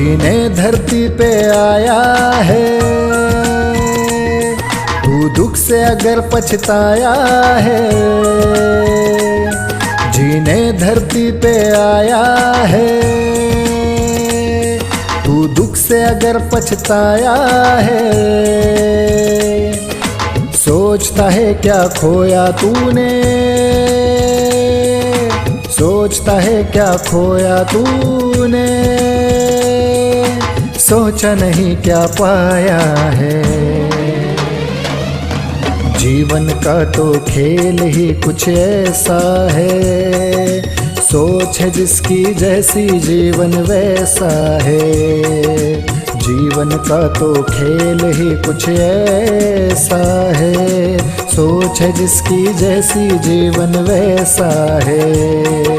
जीने धरती पे आया है, तू दुख से अगर पछताया है। जीने धरती पे आया है, तू दुख से अगर पछताया है। सोचता है क्या खोया तूने, सोचता है क्या खोया तूने, सोचा नहीं क्या पाया है। जीवन का तो खेल ही कुछ ऐसा है, सोच है जिसकी जैसी जीवन वैसा है। जीवन का तो खेल ही कुछ ऐसा है, सोच है जिसकी जैसी जीवन वैसा है।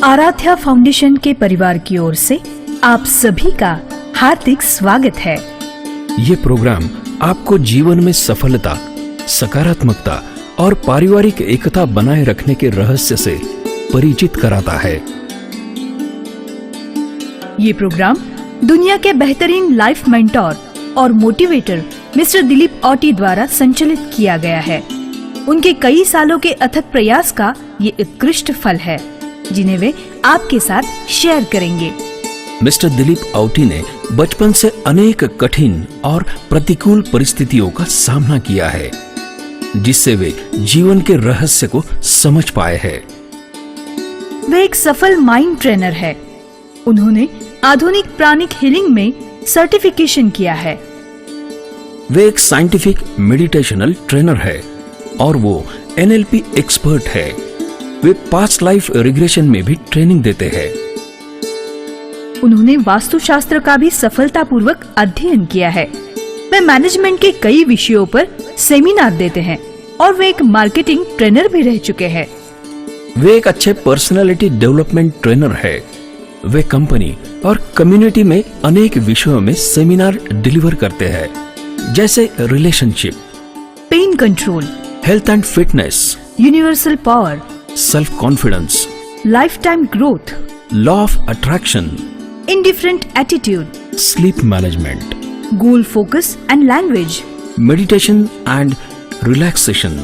आराध्या फाउंडेशन के परिवार की ओर से आप सभी का हार्दिक स्वागत है। ये प्रोग्राम आपको जीवन में सफलता, सकारात्मकता और पारिवारिक एकता बनाए रखने के रहस्य से परिचित कराता है। ये प्रोग्राम दुनिया के बेहतरीन लाइफ मेंटोर और मोटिवेटर मिस्टर दिलीप औटी द्वारा संचालित किया गया है। उनके कई सालों के अथक प्रयास का ये उत्कृष्ट फल है, जिन्हें वे आपके साथ शेयर करेंगे। मिस्टर दिलीप औटी ने बचपन से अनेक कठिन और प्रतिकूल परिस्थितियों का सामना किया है, जिससे वे जीवन के रहस्य को समझ पाए हैं। वे एक सफल माइंड ट्रेनर है। उन्होंने आधुनिक प्राणिक हीलिंग में सर्टिफिकेशन किया है। वे एक साइंटिफिक मेडिटेशनल ट्रेनर है और वो NLP एक्सपर्ट है। वे पास्ट लाइफ रिग्रेशन में भी ट्रेनिंग देते हैं। उन्होंने वास्तुशास्त्र का भी सफलतापूर्वक अध्ययन किया है। वे मैनेजमेंट के कई विषयों पर सेमिनार देते हैं और वे एक मार्केटिंग ट्रेनर भी रह चुके हैं। वे एक अच्छे पर्सनालिटी डेवलपमेंट ट्रेनर है। वे कंपनी और कम्युनिटी में अनेक विषयों में सेमिनार डिलीवर करते हैं, जैसे relationship, pain control, health and fitness, universal power, self confidence, life time growth, law of attraction, indifferent attitude, sleep management, goal focus and language, meditation and relaxation,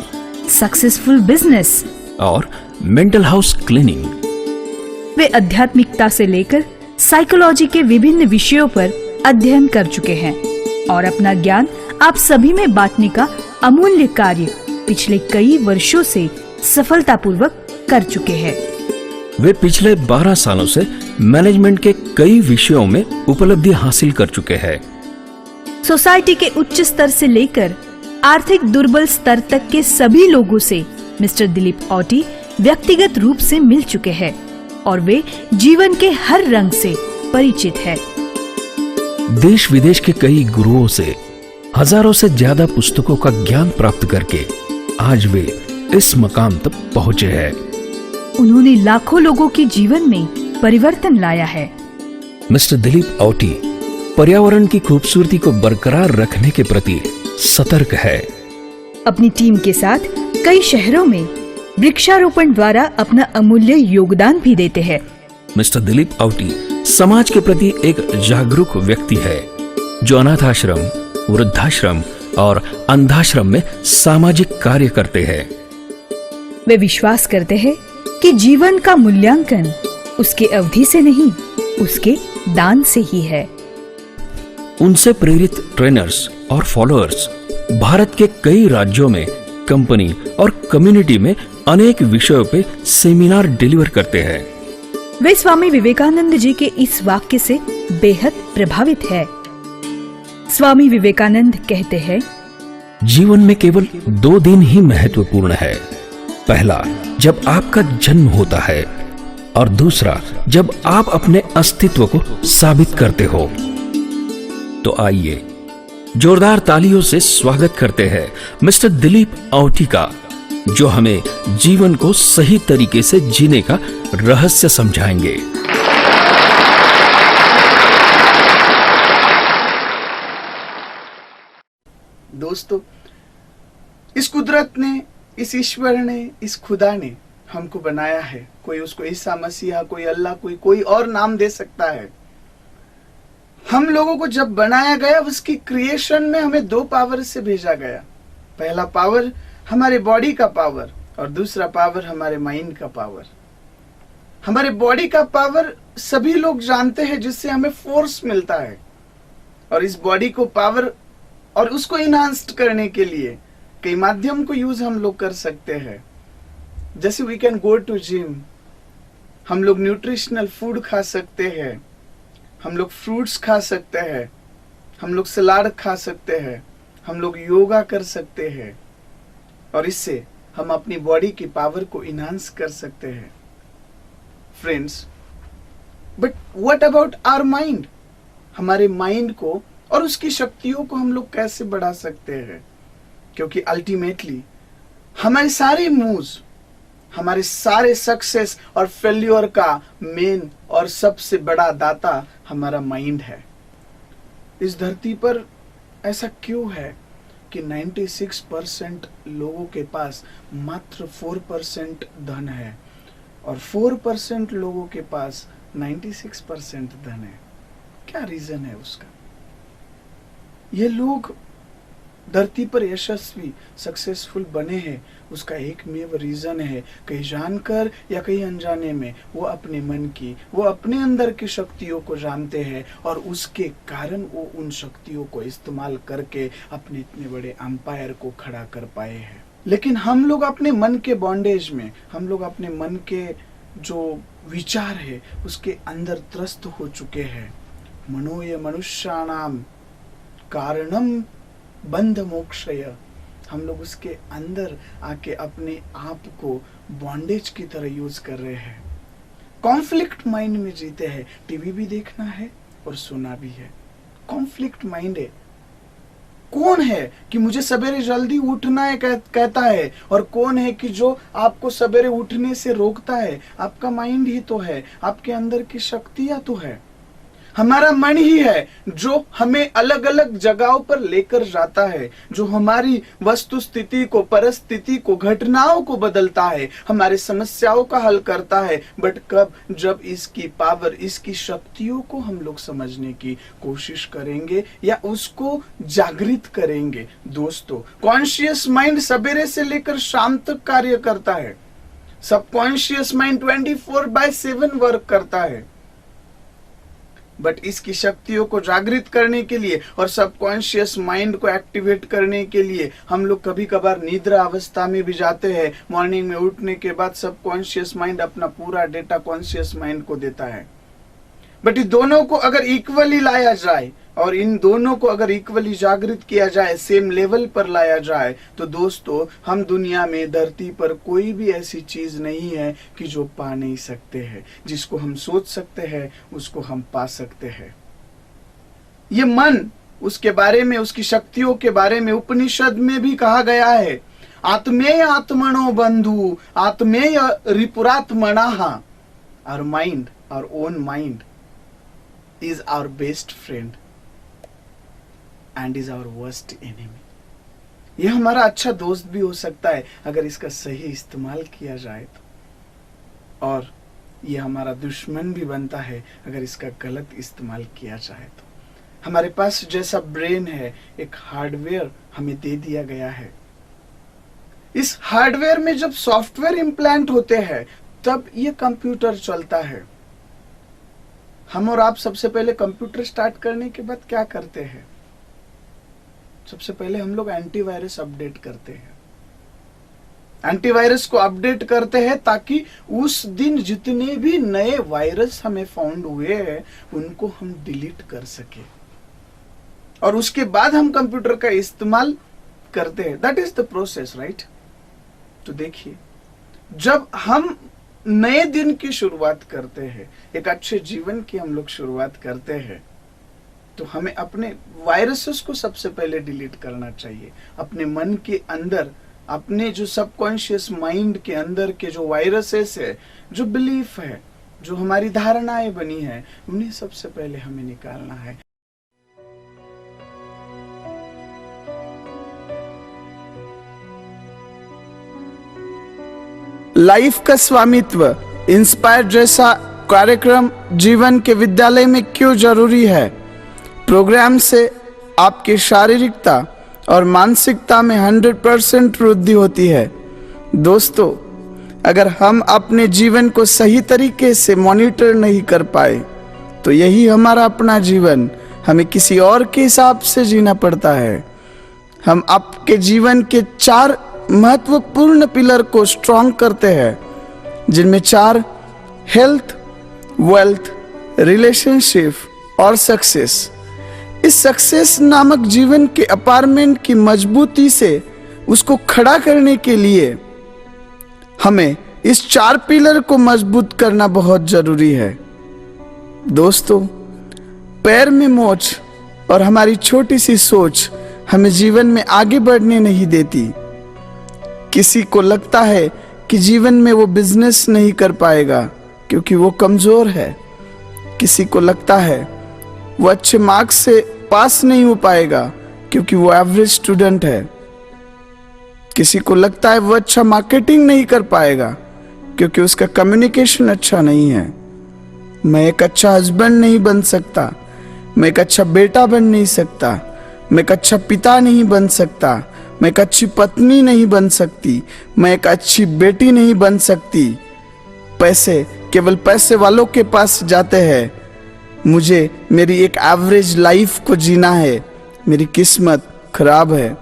successful business और mental house cleaning. वे आध्यात्मिकता से लेकर psychology के विभिन्न विषयों पर अध्ययन कर चुके हैं और अपना ज्ञान आप सभी में बांटने का अमूल्य कार्य पिछले कई वर्षों से सफलतापूर्वक कर चुके हैं। वे पिछले 12 सालों से मैनेजमेंट के कई विषयों में उपलब्धि हासिल कर चुके हैं। सोसाइटी के उच्च स्तर से लेकर आर्थिक दुर्बल स्तर तक के सभी लोगों से मिस्टर दिलीप औटी व्यक्तिगत रूप से मिल चुके हैं और वे जीवन के हर रंग से परिचित है। देश विदेश के कई गुरुओं से हजारों से ज्यादा पुस्तकों का ज्ञान प्राप्त करके आज वे इस मकाम तक पहुँचे हैं। उन्होंने लाखों लोगों के जीवन में परिवर्तन लाया है। मिस्टर दिलीप औटी पर्यावरण की खूबसूरती को बरकरार रखने के प्रति सतर्क है। अपनी टीम के साथ कई शहरों में वृक्षारोपण द्वारा अपना अमूल्य योगदान भी देते हैं। मिस्टर दिलीप औटी समाज के प्रति एक जागरूक व्यक्ति है, जो अनाथाश्रम, वृद्धाश्रम और अंधाश्रम में सामाजिक कार्य करते हैं। वे विश्वास करते हैं कि जीवन का मूल्यांकन उसके अवधि से नहीं, उसके दान से ही है। उनसे प्रेरित ट्रेनर्स और फॉलोअर्स भारत के कई राज्यों में कंपनी और कम्युनिटी में अनेक विषयों पे सेमिनार डिलीवर करते हैं। वे स्वामी विवेकानंद जी के इस वाक्य से बेहद प्रभावित है। स्वामी विवेकानंद कहते हैं, जीवन में केवल 2 दिन ही महत्वपूर्ण है। पहला, जब आपका जन्म होता है, और दूसरा, जब आप अपने अस्तित्व को साबित करते हो। तो आइए जोरदार तालियों से स्वागत करते हैं मिस्टर दिलीप औटी का, जो हमें जीवन को सही तरीके से जीने का रहस्य समझाएंगे। दोस्तों, इस कुदरत ने, इस ईश्वर ने, इस खुदा ने हमको बनाया है। कोई उसको ईसा मसीहा, कोई अल्लाह, कोई और नाम दे सकता है। हम लोगों को जब बनाया गया, उसकी क्रिएशन में हमें दो पावर से भेजा गया। पहला पावर हमारे बॉडी का पावर और दूसरा पावर हमारे माइंड का पावर। हमारे बॉडी का पावर सभी लोग जानते हैं, जिससे हमें फोर्स मिलता है। और इस बॉडी को पावर और उसको इनहांस्ड करने के लिए कई माध्यम को यूज हम लोग कर सकते हैं। जैसे we can go to gym, हम लोग न्यूट्रिशनल फूड खा सकते हैं, हम लोग फ्रूट्स खा सकते हैं, हम लोग सलाद खा सकते हैं, हम लोग योगा कर सकते हैं और इससे हम अपनी बॉडी की पावर को इनहांस कर सकते हैं। Friends, but what about our mind? हमारे माइंड को और उसकी शक्तियों को हम लोग कैसे बढ़ा सकते हैं? क्योंकि अल्टीमेटली हमारे सारे मूव्स, हमारे सारे सक्सेस और फेल्योर का मेन और सबसे बड़ा दाता हमारा माइंड है। इस धरती पर ऐसा क्यों है कि 96% लोगों के पास मात्र 4% धन है और 4% लोगों के पास 96% धन है? क्या रीजन है उसका? ये लोग धरती पर यशस्वी, सक्सेसफुल बने हैं, उसका एकमेव रीजन है, कहीं जानकर या कहीं अनजाने में वो अपने मन की, वो अपने अंदर की शक्तियों को जानते हैं और उसके कारण वो उन शक्तियों को इस्तेमाल करके अपने इतने बड़े एम्पायर को खड़ा कर पाए हैं। लेकिन हम लोग अपने मन के बॉन्डेज में, हम लोग अपने मन के जो विचार है उसके अंदर त्रस्त हो चुके हैं। मनोय मनुष्याणाम कारणम बंध मोक्षय। हम लोग उसके अंदर आके अपने आप को बॉन्डेज की तरह यूज कर रहे हैं। कॉन्फ्लिक्ट माइंड में जीते हैं। टीवी भी देखना है और सुना भी है। कॉन्फ्लिक्ट माइंड है। कौन है कि मुझे सवेरे जल्दी उठना है कहता है, और कौन है कि जो आपको सवेरे उठने से रोकता है? आपका माइंड ही तो है, आपके अंदर की शक्तियां तो है। हमारा मन ही है जो हमें अलग अलग जगहों पर लेकर जाता है, जो हमारी वस्तु स्थिति को, परिस्थिति को, घटनाओं को बदलता है, हमारे समस्याओं का हल करता है। बट कब? जब इसकी पावर, इसकी शक्तियों को हम लोग समझने की कोशिश करेंगे या उसको जागृत करेंगे। दोस्तों, कॉन्शियस माइंड सवेरे से लेकर शाम तक कार्य करता है। सबकॉन्शियस माइंड 24/7 वर्क करता है। बट इसकी शक्तियों को जागृत करने के लिए और सबकॉन्शियस माइंड को एक्टिवेट करने के लिए हम लोग कभी कभार निद्रा अवस्था में भी जाते हैं। मॉर्निंग में उठने के बाद सबकॉन्शियस माइंड अपना पूरा डेटा कॉन्शियस माइंड को देता है। बट इन दोनों को अगर इक्वली लाया जाए और इन दोनों को अगर इक्वली जागृत किया जाए, सेम लेवल पर लाया जाए, तो दोस्तों, हम दुनिया में, धरती पर कोई भी ऐसी चीज नहीं है कि जो पा नहीं सकते हैं। जिसको हम सोच सकते हैं उसको हम पा सकते हैं। ये मन, उसके बारे में, उसकी शक्तियों के बारे में उपनिषद में भी कहा गया है। आत्मेय आत्मनो बंधु आत्मेय रिपुरात्मनः। Our mind, our own mind is our best friend and is our worst enemy। ये हमारा अच्छा दोस्त भी हो सकता है अगर इसका सही इस्तेमाल किया जाए तो, और ये हमारा दुश्मन भी बनता है अगर इसका गलत इस्तेमाल किया जाए तो। हमारे पास जैसा ब्रेन है, एक हार्डवेयर हमें दे दिया गया है। इस हार्डवेयर में जब सॉफ्टवेयर इम्प्लांट होते हैं तब ये कंप्यूटर चलता है। हम और आप सबसे पहले कंप्यूटर स्टार्ट करने के बाद क्या करते हैं? सबसे पहले हम लोग एंटीवायरस अपडेट करते हैं। एंटीवायरस को अपडेट करते हैं ताकि उस दिन जितने भी नए वायरस हमें फाउंड हुए हैं उनको हम डिलीट कर सके, और उसके बाद हम कंप्यूटर का इस्तेमाल करते हैं। That is the process, right? तो देखिए, जब हम नए दिन की शुरुआत करते हैं, एक अच्छे जीवन की हम लोग शुरुआत करते हैं, तो हमें अपने वायरसेस को सबसे पहले डिलीट करना चाहिए। अपने मन के अंदर, अपने जो सबकॉन्शियस माइंड के अंदर के जो वायरसेस है, जो बिलीफ है, जो हमारी धारणाएं बनी है, उन्हें सबसे पहले हमें निकालना है। लाइफ का स्वामित्व इंस्पायर जैसा कार्यक्रम जीवन के विद्यालय में क्यों जरूरी है? प्रोग्राम से आपकी शारीरिकता और मानसिकता में 100% वृद्धि होती है। दोस्तों, अगर हम अपने जीवन को सही तरीके से मॉनिटर नहीं कर पाए तो यही हमारा अपना जीवन हमें किसी और के हिसाब से जीना पड़ता है। हम आपके जीवन के 4 महत्वपूर्ण पिलर को स्ट्रॉन्ग करते हैं, जिनमें 4 हेल्थ, वेल्थ, रिलेशनशिप और सक्सेस। इस सक्सेस नामक जीवन के अपार्टमेंट की मजबूती से उसको खड़ा करने के लिए हमें इस 4 पिलर को मजबूत करना बहुत जरूरी है। दोस्तों, पैर में मोच और हमारी छोटी सी सोच हमें जीवन में आगे बढ़ने नहीं देती। किसी को लगता है कि जीवन में वो बिजनेस नहीं कर पाएगा क्योंकि वो कमजोर है। किसी को लगता है वो अच्छे मार्क्स से पास नहीं हो पाएगा क्योंकि वो एवरेज स्टूडेंट है। किसी को लगता है वो अच्छा मार्केटिंग नहीं कर पाएगा क्योंकि उसका कम्युनिकेशन अच्छा नहीं है। मैं एक अच्छा हस्बैंड नहीं बन सकता, मैं एक अच्छा बेटा बन नहीं सकता, मैं एक अच्छा पिता नहीं बन सकता, मैं एक अच्छी पत्नी नहीं बन सकती, मैं एक अच्छी बेटी नहीं बन सकती। पैसे केवल पैसे वालों के पास जाते हैं। मुझे मेरी एक एवरेज लाइफ को जीना है, मेरी किस्मत खराब है।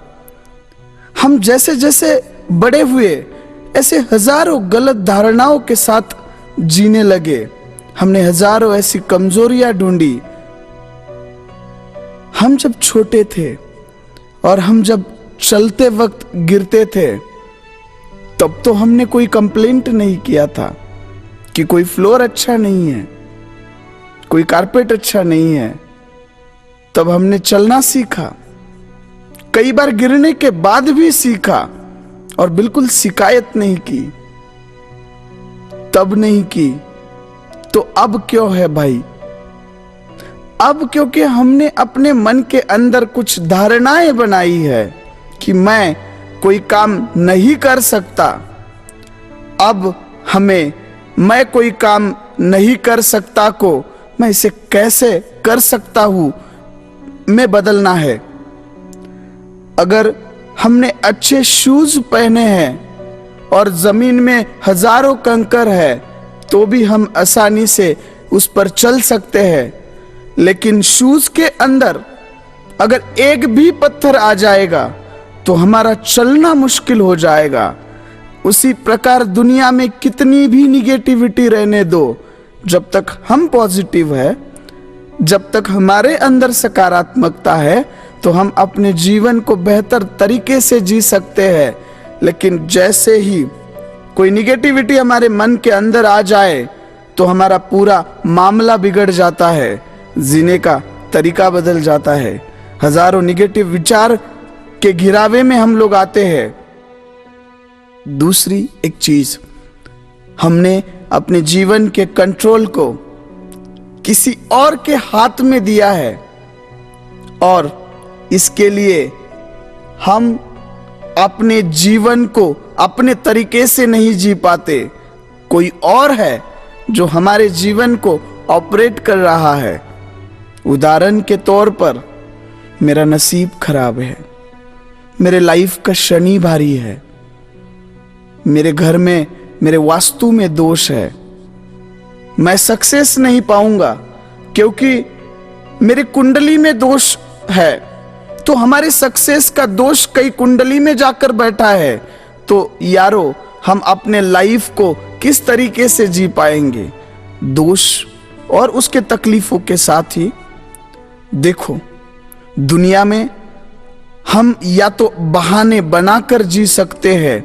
हम जैसे जैसे बड़े हुए ऐसे हजारों गलत धारणाओं के साथ जीने लगे। हमने हजारों ऐसी कमजोरियां ढूंढी। हम जब छोटे थे और हम जब चलते वक्त गिरते थे तब तो हमने कोई कंप्लेंट नहीं किया था कि कोई फ्लोर अच्छा नहीं है, कोई कारपेट अच्छा नहीं है। तब हमने चलना सीखा, कई बार गिरने के बाद भी सीखा और बिल्कुल शिकायत नहीं की। तब नहीं की तो अब क्यों है भाई? अब क्योंकि हमने अपने मन के अंदर कुछ धारणाएं बनाई है कि मैं कोई काम नहीं कर सकता। अब हमें मैं कोई काम नहीं कर सकता को मैं इसे कैसे कर सकता हूं में बदलना है। अगर हमने अच्छे शूज पहने हैं और जमीन में हजारों कंकर है तो भी हम आसानी से उस पर चल सकते हैं। लेकिन शूज के अंदर अगर एक भी पत्थर आ जाएगा तो हमारा चलना मुश्किल हो जाएगा। उसी प्रकार दुनिया में कितनी भी निगेटिविटी रहने दो, जब तक हम पॉजिटिव है, जब तक हमारे अंदर सकारात्मकता है तो हम अपने जीवन को बेहतर तरीके से जी सकते हैं। लेकिन जैसे ही कोई निगेटिविटी हमारे मन के अंदर आ जाए तो हमारा पूरा मामला बिगड़ जाता है, जीने का तरीका बदल जाता है। हजारों निगेटिव विचार के घिरावे में हम लोग आते हैं। दूसरी एक चीज, हमने अपने जीवन के कंट्रोल को किसी और के हाथ में दिया है और इसके लिए हम अपने जीवन को अपने तरीके से नहीं जी पाते। कोई और है जो हमारे जीवन को ऑपरेट कर रहा है। उदाहरण के तौर पर मेरा नसीब खराब है, मेरे लाइफ का शनि भारी है, मेरे घर में मेरे वास्तु में दोष है, मैं सक्सेस नहीं पाऊंगा क्योंकि मेरी कुंडली में दोष है। तो हमारे सक्सेस का दोष कई कुंडली में जाकर बैठा है। तो यारो, हम अपने लाइफ को किस तरीके से जी पाएंगे? दोष और उसके तकलीफों के साथ ही। देखो, दुनिया में हम या तो बहाने बनाकर जी सकते हैं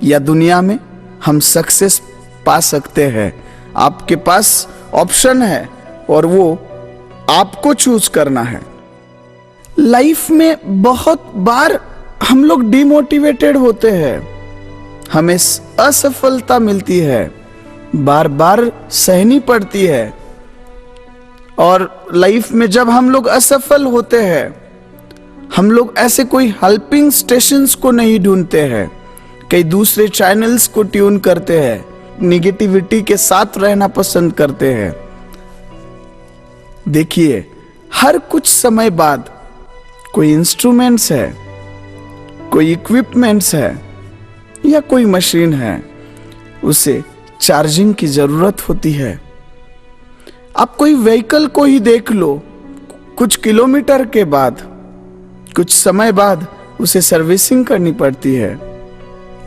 या दुनिया में हम सक्सेस पा सकते हैं। आपके पास ऑप्शन है और वो आपको चूज करना है। लाइफ में बहुत बार हम लोग डिमोटिवेटेड होते हैं, हमें असफलता मिलती है, बार बार सहनी पड़ती है। और लाइफ में जब हम लोग असफल होते हैं, हम लोग ऐसे कोई हेल्पिंग स्टेशंस को नहीं ढूंढते हैं, कई दूसरे चैनल्स को ट्यून करते हैं, निगेटिविटी के साथ रहना पसंद करते हैं। देखिए, हर कुछ समय बाद कोई इंस्ट्रूमेंट्स है, कोई इक्विपमेंट्स है या कोई मशीन है, उसे चार्जिंग की जरूरत होती है। आप कोई व्हीकल को ही देख लो, कुछ किलोमीटर के बाद, कुछ समय बाद उसे सर्विसिंग करनी पड़ती है।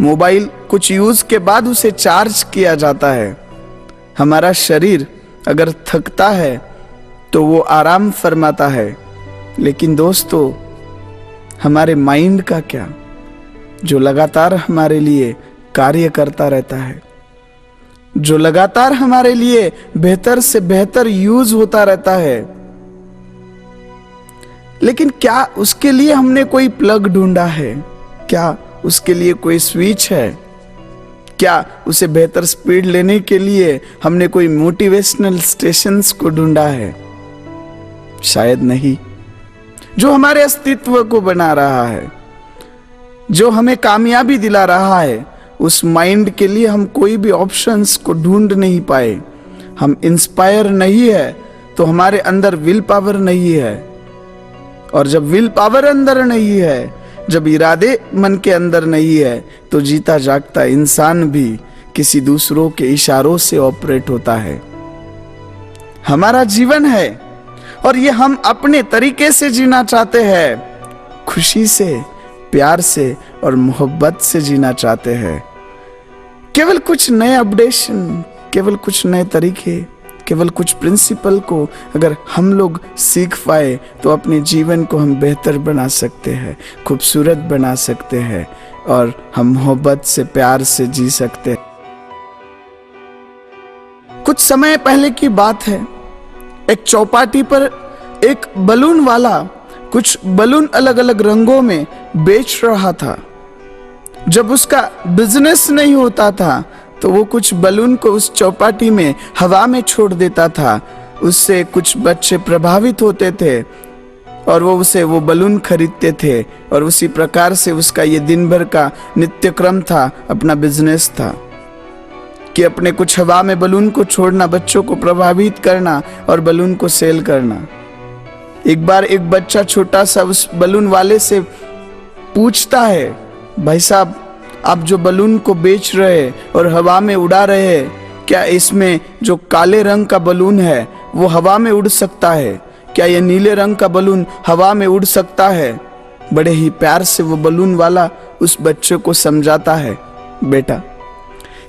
मोबाइल कुछ यूज के बाद उसे चार्ज किया जाता है। हमारा शरीर अगर थकता है तो वो आराम फरमाता है, लेकिन दोस्तों, हमारे माइंड का क्या, जो लगातार हमारे लिए कार्य करता रहता है, जो लगातार हमारे लिए बेहतर से बेहतर यूज होता रहता है। लेकिन क्या उसके लिए हमने कोई प्लग ढूंढा है? क्या उसके लिए कोई स्विच है? क्या उसे बेहतर स्पीड लेने के लिए हमने कोई मोटिवेशनल स्टेशंस को ढूंढा है? शायद नहीं। जो हमारे अस्तित्व को बना रहा है, जो हमें कामयाबी दिला रहा है, उस माइंड के लिए हम कोई भी ऑप्शंस को ढूंढ नहीं पाए। हम इंस्पायर नहीं है तो हमारे अंदर विल पावर नहीं है, और जब विल पावर अंदर नहीं है, जब इरादे मन के अंदर नहीं है, तो जीता जागता इंसान भी किसी दूसरों के इशारों से ऑपरेट होता है। हमारा जीवन है और ये हम अपने तरीके से जीना चाहते हैं, खुशी से, प्यार से और मोहब्बत से जीना चाहते हैं। केवल कुछ नए अपडेशन, केवल कुछ नए तरीके, केवल कुछ प्रिंसिपल को अगर हम लोग सीख पाए तो अपने जीवन को हम बेहतर बना सकते हैं, खूबसूरत बना सकते हैं, और हम मोहब्बत से, प्यार से जी सकते हैं। कुछ समय पहले की बात है, एक चौपाटी पर एक बलून वाला कुछ बलून अलग अलग रंगों में बेच रहा था। जब उसका बिजनेस नहीं होता था तो वो कुछ बलून को उस चौपाटी में हवा में छोड़ देता था। उससे कुछ बच्चे प्रभावित होते थे और वो बलून खरीदते थे, और उसी प्रकार से उसका ये दिन भर का नित्य क्रम था, अपना बिजनेस था कि अपने कुछ हवा में बलून को छोड़ना, बच्चों को प्रभावित करना और बलून को सेल करना। एक बार एक बच्चा छोटा सा उस बलून वाले से पूछता है, भाई साहब, आप जो बलून को बेच रहे और हवा में उड़ा रहे, क्या इसमें जो काले रंग का बलून है वो हवा में उड़ सकता है? क्या ये नीले रंग का बलून हवा में उड़ सकता है? बड़े ही प्यार से वो बलून वाला उस बच्चे को समझाता है, बेटा,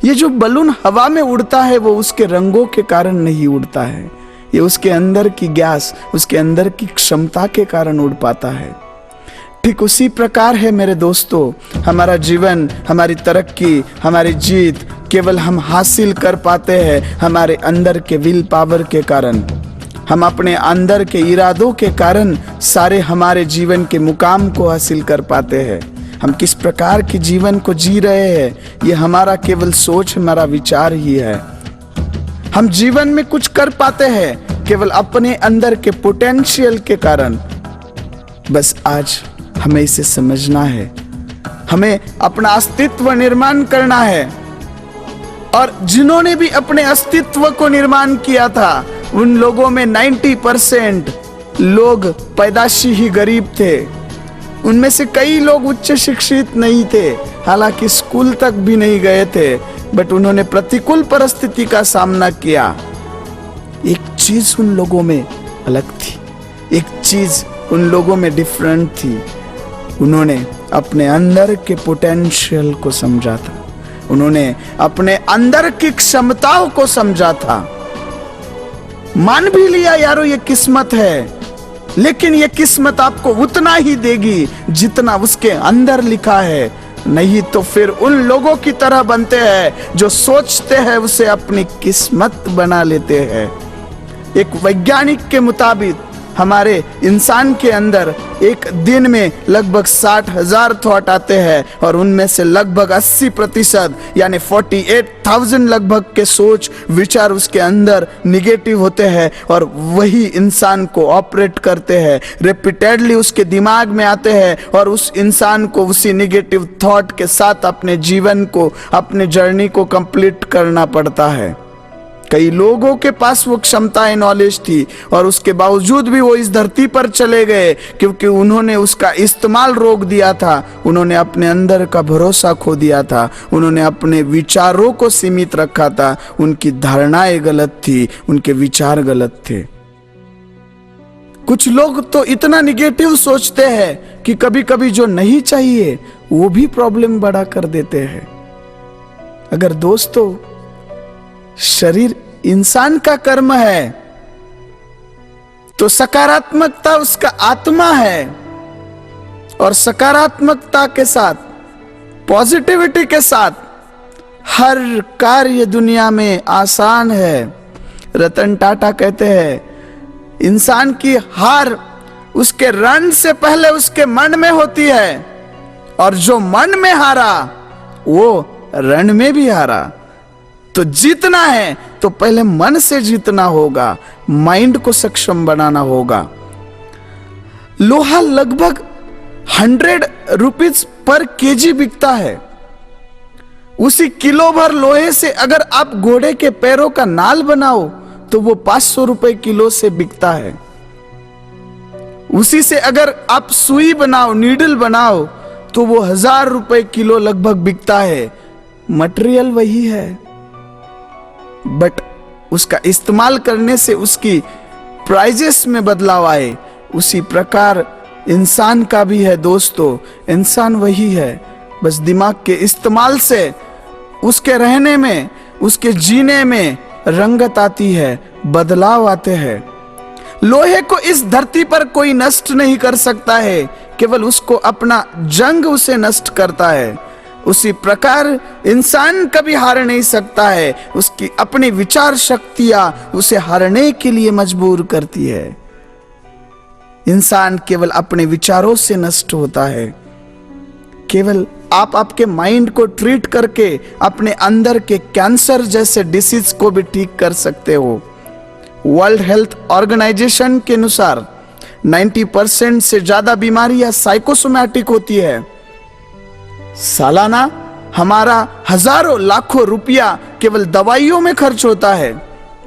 ये जो बलून हवा में उड़ता है वो उसके रंगों के कारण नहीं उड़ता है, ये उसके अंदर की गैस, उसके अंदर की क्षमता के कारण उड़ पाता है। ठीक उसी प्रकार है मेरे दोस्तों, हमारा जीवन, हमारी तरक्की, हमारी जीत केवल हम हासिल कर पाते हैं हमारे अंदर के विल पावर के कारण। हम अपने अंदर के इरादों के कारण सारे हमारे जीवन के मुकाम को हासिल कर पाते हैं। हम किस प्रकार के जीवन को जी रहे हैं, ये हमारा केवल सोच, हमारा विचार ही है। हम जीवन में कुछ कर पाते हैं केवल अपने अंदर के पोटेंशियल के कारण। बस आज हमें इसे समझना है, हमें अपना अस्तित्व निर्माण करना है। और जिन्होंने भी अपने अस्तित्व को निर्माण किया था, उन लोगों में 90% लोग पैदाशी ही गरीब थे। उनमें से कई लोग उच्च शिक्षित नहीं थे, हालांकि स्कूल तक भी नहीं गए थे, बट उन्होंने प्रतिकूल परिस्थिति का सामना किया। एक चीज उन लोगों में अलग थी, एक चीज उन लोगों में डिफरेंट थी। उन्होंने अपने अंदर के पोटेंशियल को समझा था, उन्होंने अपने अंदर की क्षमताओं को समझा था। मान भी लिया यारो ये किस्मत है, लेकिन ये किस्मत आपको उतना ही देगी जितना उसके अंदर लिखा है। नहीं तो फिर उन लोगों की तरह बनते हैं जो सोचते हैं उसे अपनी किस्मत बना लेते हैं। एक वैज्ञानिक के मुताबिक हमारे इंसान के अंदर एक दिन में लगभग 60,000 थॉट आते हैं और उनमें से लगभग 80% यानी 48,000 लगभग के सोच विचार उसके अंदर निगेटिव होते हैं और वही इंसान को ऑपरेट करते हैं, रिपीटेडली उसके दिमाग में आते हैं और उस इंसान को उसी निगेटिव थॉट के साथ अपने जीवन को, अपने जर्नी को कंप्लीट करना पड़ता है। कई लोगों के पास वो क्षमताएं, नॉलेज थी और उसके बावजूद भी वो इस धरती पर चले गए क्योंकि उन्होंने उसका इस्तेमाल रोक दिया था। उन्होंने अपने अंदर का भरोसा खो दिया था, उन्होंने अपने विचारों को सीमित रखा था, उनकी धारणाएं गलत थी, उनके विचार गलत थे। कुछ लोग तो इतना निगेटिव सोचते हैं कि कभी कभी जो नहीं चाहिए वो भी प्रॉब्लम बड़ा कर देते हैं। अगर दोस्तों शरीर इंसान का कर्म है तो सकारात्मकता उसका आत्मा है और सकारात्मकता के साथ, पॉजिटिविटी के साथ हर कार्य दुनिया में आसान है। रतन टाटा कहते हैं इंसान की हार उसके रण से पहले उसके मन में होती है और जो मन में हारा वो रण में भी हारा। तो जीतना है तो पहले मन से जीतना होगा, माइंड को सक्षम बनाना होगा। लोहा लगभग 100 रुपीज पर केजी बिकता है। उसी किलो भर लोहे से अगर आप घोड़े के पैरों का नाल बनाओ तो वो 500 रुपए किलो से बिकता है। उसी से अगर आप सुई बनाओ, नीडल बनाओ तो वो 1000 रुपए किलो लगभग बिकता है। मटेरियल वही है बट उसका इस्तेमाल करने से उसकी प्राइजेस में बदलाव आए। उसी प्रकार इंसान का भी है दोस्तों, इंसान वही है, बस दिमाग के इस्तेमाल से उसके रहने में, उसके जीने में रंगत आती है, बदलाव आते हैं। लोहे को इस धरती पर कोई नष्ट नहीं कर सकता है, केवल उसको अपना जंग उसे नष्ट करता है। उसी प्रकार इंसान कभी हार नहीं सकता है, उसकी अपनी विचार शक्तियां उसे हारने के लिए मजबूर करती है। इंसान केवल अपने विचारों से नष्ट होता है। केवल आप आपके माइंड को ट्रीट करके अपने अंदर के कैंसर जैसे डिसीज को भी ठीक कर सकते हो। वर्ल्ड हेल्थ ऑर्गेनाइजेशन के अनुसार 90% से ज्यादा बीमारियां साइकोसोमैटिक होती है। सालाना हमारा हजारों लाखों रुपया केवल दवाइयों में खर्च होता है।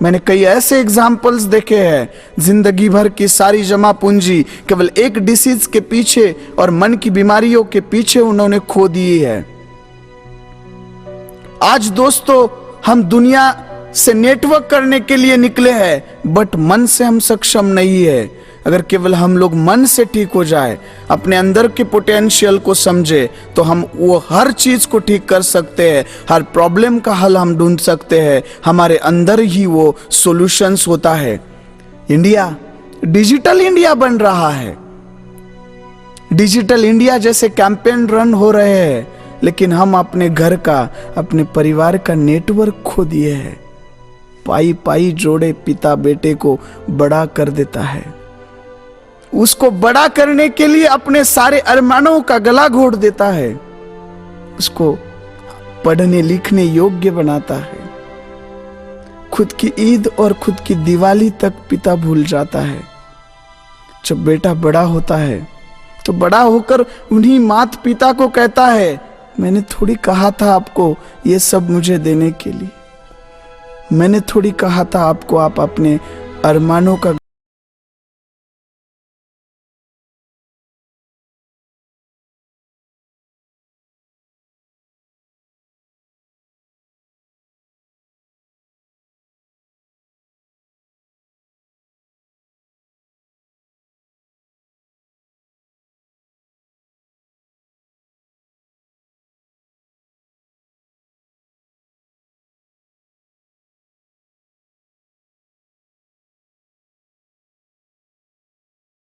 मैंने कई ऐसे एग्जाम्पल्स देखे हैं, जिंदगी भर की सारी जमा पूंजी केवल एक डिसीज के पीछे और मन की बीमारियों के पीछे उन्होंने खो दी है। आज दोस्तों हम दुनिया से नेटवर्क करने के लिए निकले हैं बट मन से हम सक्षम नहीं है। अगर केवल हम लोग मन से ठीक हो जाए, अपने अंदर के पोटेंशियल को समझे तो हम वो हर चीज को ठीक कर सकते हैं, हर प्रॉब्लम का हल हम ढूंढ सकते हैं। हमारे अंदर ही वो सॉल्यूशंस होता है। इंडिया डिजिटल इंडिया बन रहा है, डिजिटल इंडिया जैसे कैंपेन रन हो रहे हैं, लेकिन हम अपने घर का, अपने परिवार का नेटवर्क खो दिए हैं। पाई पाई जोड़े पिता बेटे को बड़ा कर देता है, उसको बड़ा करने के लिए अपने सारे अरमानों का गला घोट देता है, उसको पढ़ने लिखने योग्य बनाता है। खुद की ईद और खुद की दिवाली तक पिता भूल जाता है। जब बेटा बड़ा होता है तो बड़ा होकर उन्हीं माता पिता को कहता है, मैंने थोड़ी कहा था आपको ये सब मुझे देने के लिए, मैंने थोड़ी कहा था आपको आप अपने अरमानों का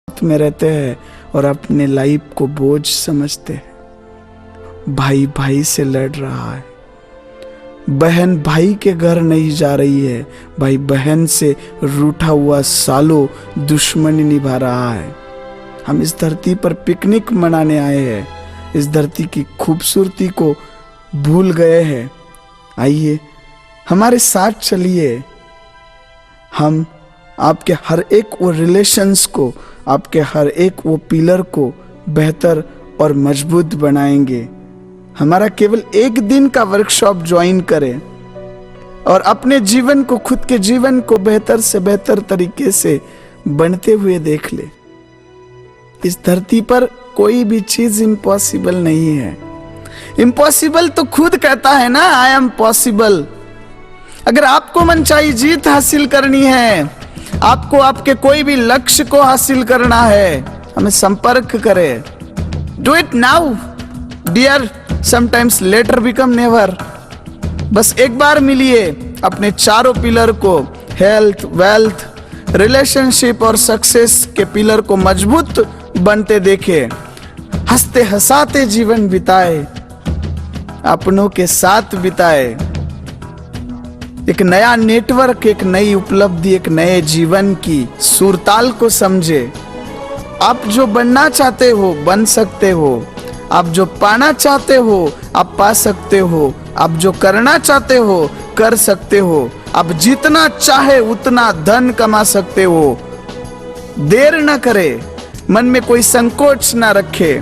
में रहते हैं और अपने लाइफ को बोझ समझते हैं। भाई भाई से लड़ रहा है, बहन भाई के घर नहीं जा रही है, भाई बहन से रूठा हुआ सालों दुश्मनी निभा रहा है। हम इस धरती पर पिकनिक मनाने आए हैं, इस धरती की खूबसूरती को भूल गए हैं। आइए हमारे साथ चलिए, हम आपके हर एक वो रिलेशंस को, आपके हर एक वो पिलर को बेहतर और मजबूत बनाएंगे। हमारा केवल एक दिन का वर्कशॉप ज्वाइन करें और अपने जीवन को, खुद के जीवन को बेहतर से बेहतर तरीके से बनते हुए देख ले। इस धरती पर कोई भी चीज इम्पॉसिबल नहीं है। इम्पॉसिबल तो खुद कहता है ना, आई एम पॉसिबल। अगर आपको मनचाही जीत हासिल करनी है, आपको आपके कोई भी लक्ष्य को हासिल करना है, हमें संपर्क करें। Do it now dear, sometimes later become never. बस एक बार मिलिए, अपने चारों पिलर को, हेल्थ, वेल्थ, रिलेशनशिप और सक्सेस के पिलर को मजबूत बनते देखे। हंसते हंसाते जीवन बिताए, अपनों के साथ बिताए। एक नया नेटवर्क, एक नई उपलब्धि, एक नए जीवन की सुरताल को समझे। आप जो बनना चाहते हो बन सकते हो, आप जो पाना चाहते हो आप पा सकते हो, आप जो करना चाहते हो कर सकते हो, आप जितना चाहे उतना धन कमा सकते हो। देर न करे, मन में कोई संकोच ना रखे,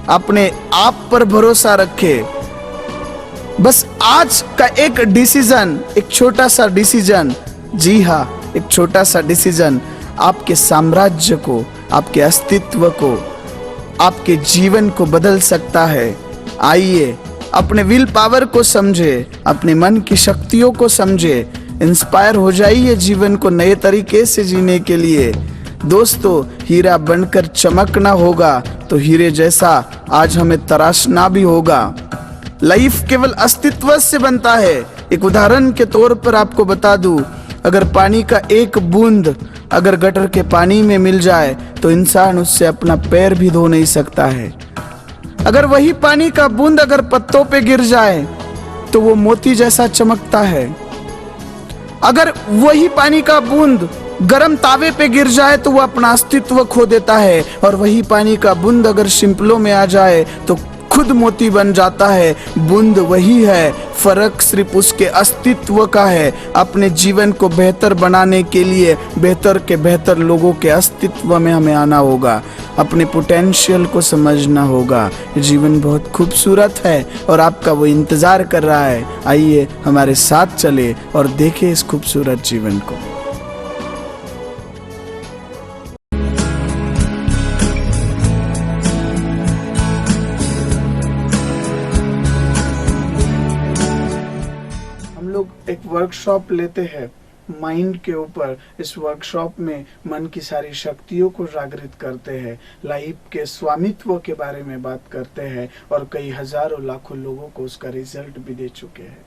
अपने आप पर भरोसा रखे। बस आज का एक डिसीजन, एक छोटा सा डिसीजन, जी हाँ एक छोटा सा डिसीजन आपके साम्राज्य को, आपके अस्तित्व को, आपके जीवन को बदल सकता है। आइए अपने विल पावर को समझे, अपने मन की शक्तियों को समझे, इंस्पायर हो जाइए जीवन को नए तरीके से जीने के लिए। दोस्तों, हीरा बनकर चमकना होगा तो हीरे जैसा आज हमें तराशना भी होगा। लाइफ केवल अस्तित्व से बनता है। एक उदाहरण के तौर पर आपको बता दूं, अगर पानी का एक बूंद अगर गटर के पानी में मिल जाए तो इंसान उससे अपना पैर भी धो नहीं सकता है। अगर वही पानी का बूंद अगर पत्तों पे गिर जाए तो वो मोती जैसा चमकता है। अगर वही पानी का बूंद गरम तावे पे गिर जाए तो वो अपना अस्तित्व खो देता है, और वही पानी का बूंद अगर शिंपलों में आ जाए तो खुद मोती बन जाता है। बूंद वही है, फर्क सिर्फ उसके अस्तित्व का है। अपने जीवन को बेहतर बनाने के लिए बेहतर के बेहतर लोगों के अस्तित्व में हमें आना होगा, अपने पोटेंशियल को समझना होगा। जीवन बहुत खूबसूरत है और आपका वो इंतजार कर रहा है। आइए हमारे साथ चले और देखें इस खूबसूरत जीवन को। एक वर्कशॉप लेते हैं माइंड के ऊपर। इस वर्कशॉप में मन की सारी शक्तियों को जागृत करते हैं, लाइफ के स्वामित्व के बारे में बात करते हैं और कई हजारों लाखों लोगों को उसका रिजल्ट भी दे चुके हैं।